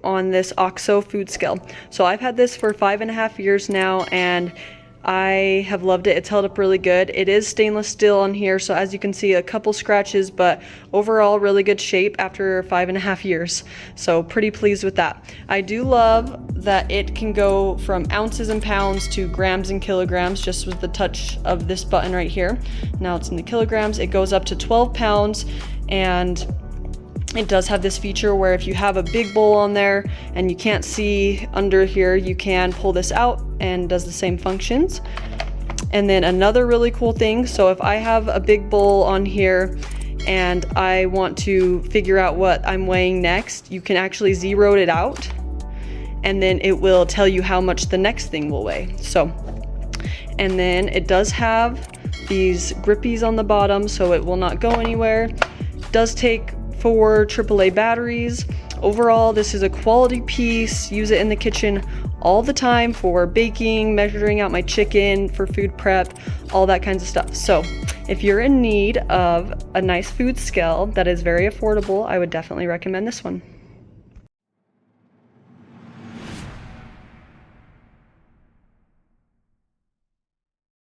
on this OXO food scale. So I've had this for 5.5 years now, and I have loved it. It's held up really good. It is stainless steel on here, so as you can see, a couple scratches, but overall really good shape after 5.5 years. So pretty pleased with that. I do love that it can go from ounces and pounds to grams and kilograms just with the touch of this button right here. Now it's in the kilograms. It goes up to 12 pounds, and it does have this feature where if you have a big bowl on there and you can't see under here, you can pull this out and does the same functions. And then another really cool thing, so if I have a big bowl on here and I want to figure out what I'm weighing next, you can actually zero it out and then it will tell you how much the next thing will weigh. So, and then it does have these grippies on the bottom so it will not go anywhere. It does take 4 AAA batteries. Overall, this is a quality piece. Use it in the kitchen all the time for baking, measuring out my chicken, for food prep, all that kinds of stuff. So if you're in need of a nice food scale that is very affordable, I would definitely recommend this one.